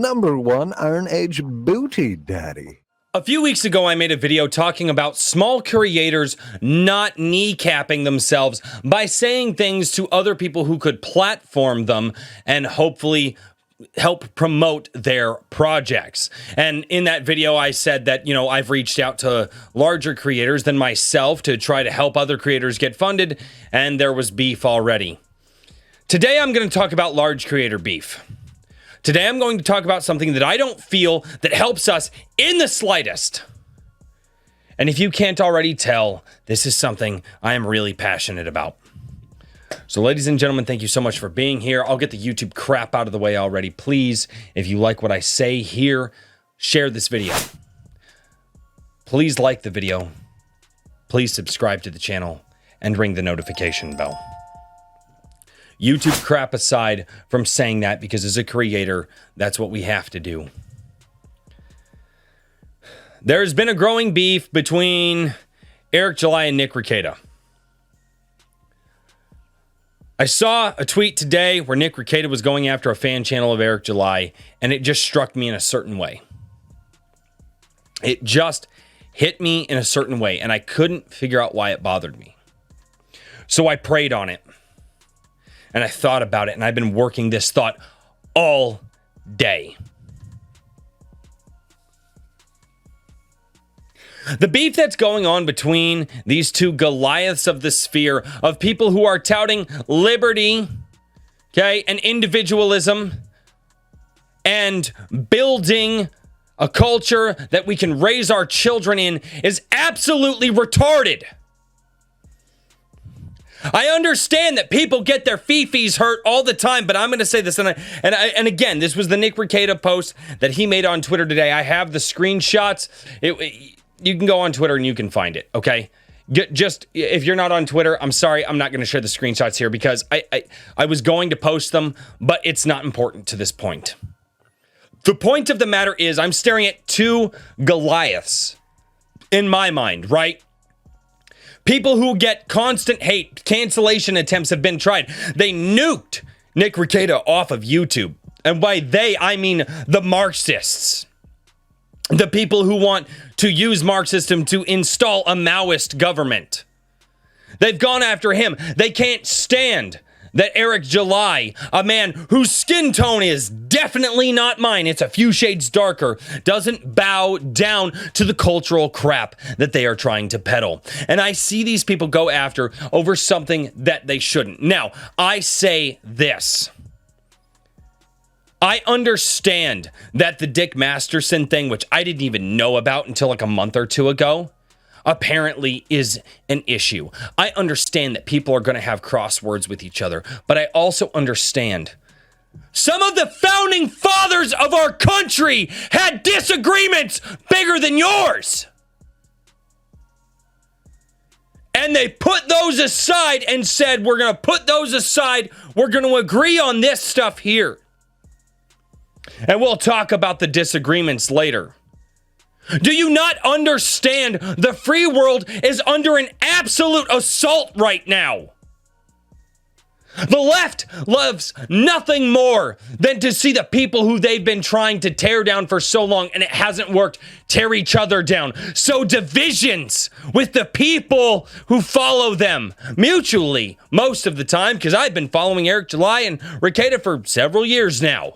#1 Iron Age booty daddy. A few weeks ago, I made a video talking about small creators not kneecapping themselves by saying things to other people who could platform them and hopefully help promote their projects. And in that video, I said that, I've reached out to larger creators than myself to try to help other creators get funded, and there was beef already. Today, I'm going to talk about large creator beef. Today, I'm going to talk about something that I don't feel that helps us in the slightest. And if you can't already tell, this is something I am really passionate about. So ladies and gentlemen, thank you so much for being here. I'll get the YouTube crap out of the way already. Please, if you like what I say here, share this video. Please like the video. Please subscribe to the channel and ring the notification bell. YouTube crap aside from saying that, because as a creator, that's what we have to do. There's been a growing beef between Eric July and Nick Rekieta. I saw a tweet today where Nick Rekieta was going after a fan channel of Eric July, and it just struck me in a certain way. It just hit me in a certain way, and I couldn't figure out why it bothered me. So I prayed on it. And I thought about it, and I've been working this thought all day. The beef that's going on between these two Goliaths of the sphere of people who are touting liberty, okay, and individualism, and building a culture that we can raise our children in is absolutely retarded. I understand that people get their fifis hurt all the time, but I'm going to say this, and again, this was the Nick Rekieta post that he made on Twitter today. I have the screenshots. You can go on Twitter and you can find it, okay? Just, if you're not on Twitter, I'm sorry, I'm not going to share the screenshots here because I was going to post them, but it's not important to this point. The point of the matter is I'm staring at two Goliaths in my mind, right? People who get constant hate, cancellation attempts have been tried. They nuked Nick Rekieta off of YouTube. And by they, I mean the Marxists. The people who want to use Marxism to install a Maoist government. They've gone after him. They can't stand that Eric July, a man whose skin tone is definitely not mine, it's a few shades darker, doesn't bow down to the cultural crap that they are trying to peddle. And I see these people go after over something that they shouldn't. Now, I say this. I understand that the Dick Masterson thing, which I didn't even know about until like a month or two ago, apparently is an issue. I understand that people are going to have crosswords with each other, but I also understand some of the founding fathers of our country had disagreements bigger than yours. And they put those aside and said, we're going to put those aside. We're going to agree on this stuff here. And we'll talk about the disagreements later. Do you not understand the free world is under an absolute assault right now? The left loves nothing more than to see the people who they've been trying to tear down for so long, and it hasn't worked, tear each other down. So divisions with the people who follow them mutually most of the time, because I've been following Eric July and Rekieta for several years now.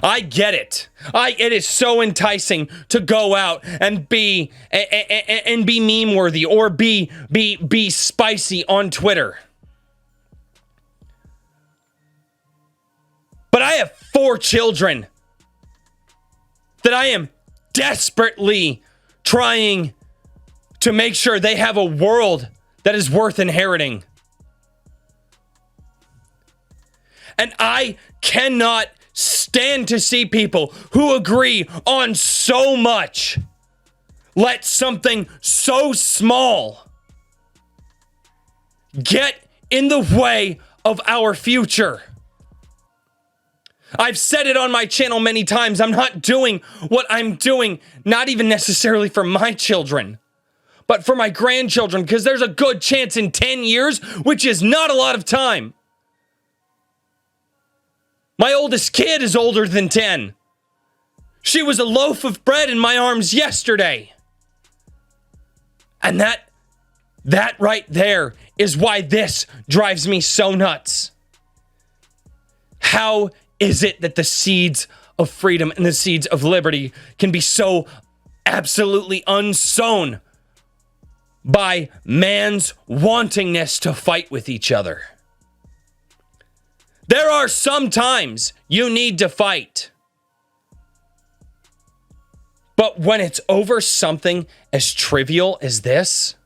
I get it. It is so enticing to go out and be meme worthy or be spicy on Twitter. But I have 4 children that I am desperately trying to make sure they have a world that is worth inheriting. And I cannot stand to see people who agree on so much let something so small get in the way of our future. I've said it on my channel many times. I'm not doing what I'm doing, not even necessarily for my children, but for my grandchildren, because there's a good chance in 10 years, which is not a lot of time, My oldest kid is older than 10. She was a loaf of bread in my arms yesterday. And that right there is why this drives me so nuts. How is it that the seeds of freedom and the seeds of liberty can be so absolutely unsown by man's wantingness to fight with each other? There are some times you need to fight. But when it's over something as trivial as this,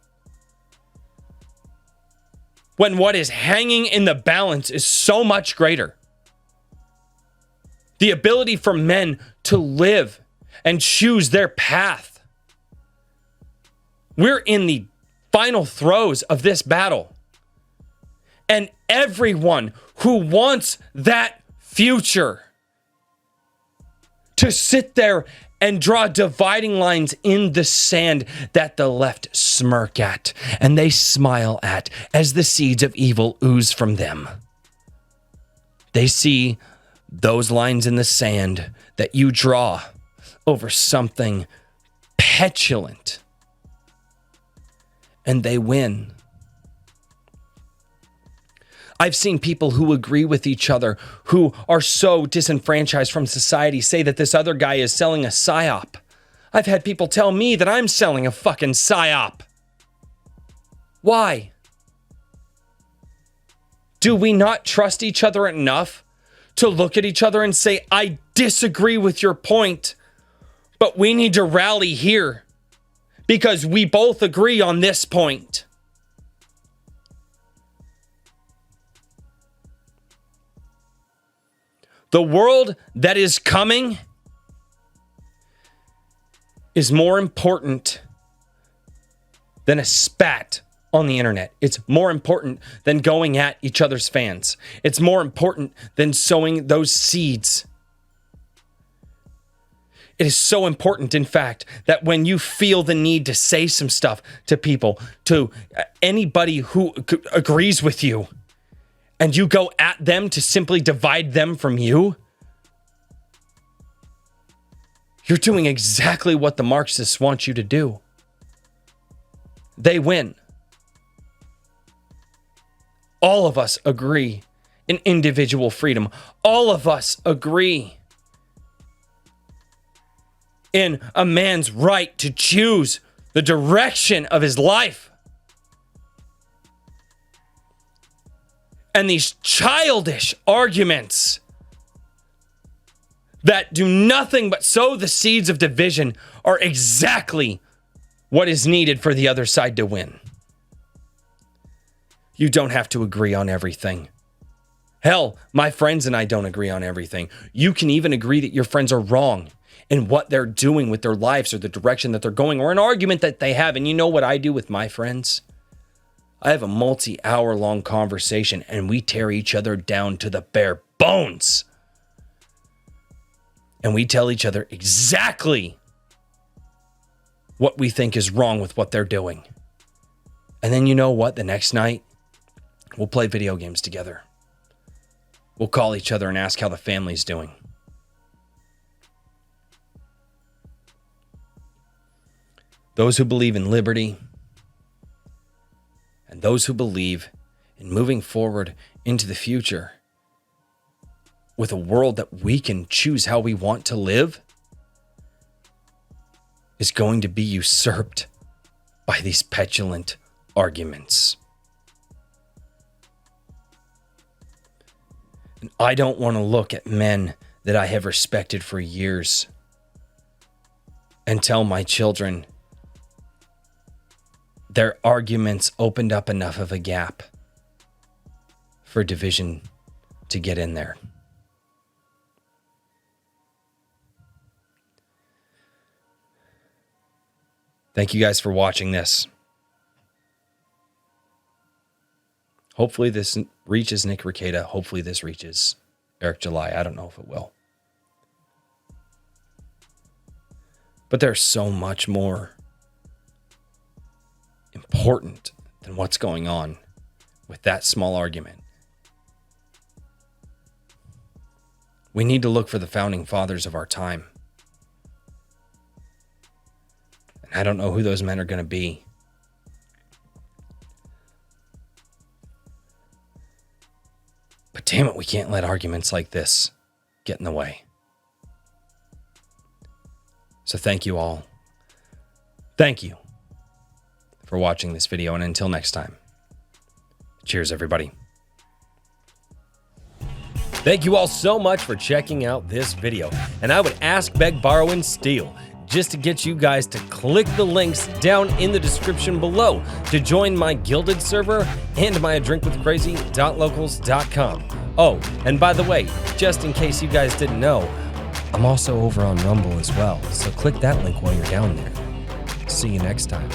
when what is hanging in the balance is so much greater, the ability for men to live and choose their path. We're in the final throes of this battle. And everyone who wants that future to sit there and draw dividing lines in the sand that the left smirk at and they smile at as the seeds of evil ooze from them. They see those lines in the sand that you draw over something petulant, and they win. I've seen people who agree with each other, who are so disenfranchised from society, say that this other guy is selling a psyop. I've had people tell me that I'm selling a fucking psyop. Why? Do we not trust each other enough to look at each other and say, I disagree with your point, but we need to rally here because we both agree on this point? The world that is coming is more important than a spat on the internet. It's more important than going at each other's fans. It's more important than sowing those seeds. It is so important, in fact, that when you feel the need to say some stuff to people, to anybody who agrees with you, and you go at them to simply divide them from you, you're doing exactly what the Marxists want you to do. They win. All of us agree in individual freedom. All of us agree in a man's right to choose the direction of his life. And these childish arguments that do nothing but sow the seeds of division are exactly what is needed for the other side to win. You don't have to agree on everything. Hell, my friends and I don't agree on everything. You can even agree that your friends are wrong in what they're doing with their lives or the direction that they're going or an argument that they have. And you know what I do with my friends? I have a multi-hour long conversation and we tear each other down to the bare bones. And we tell each other exactly what we think is wrong with what they're doing. And then you know what? The next night, we'll play video games together. We'll call each other and ask how the family's doing. Those who believe in liberty and those who believe in moving forward into the future with a world that we can choose how we want to live is going to be usurped by these petulant arguments. And I don't want to look at men that I have respected for years and tell my children their arguments opened up enough of a gap for division to get in there. Thank you guys for watching this. Hopefully this reaches Nick Rekieta. Hopefully this reaches Eric July. I don't know if it will. But there's so much more important than what's going on with that small argument. We need to look for the founding fathers of our time. And I don't know who those men are going to be. But damn it, we can't let arguments like this get in the way. So thank you all. Thank you for watching this video, and until next time, cheers, everybody. Thank you all so much for checking out this video, and I would ask, beg, borrow, and steal just to get you guys to click the links down in the description below to join my Gilded server and my adrinkwithcrazy.locals.com. Oh, and by the way, just in case you guys didn't know, I'm also over on Rumble as well, so click that link while you're down there. See you next time.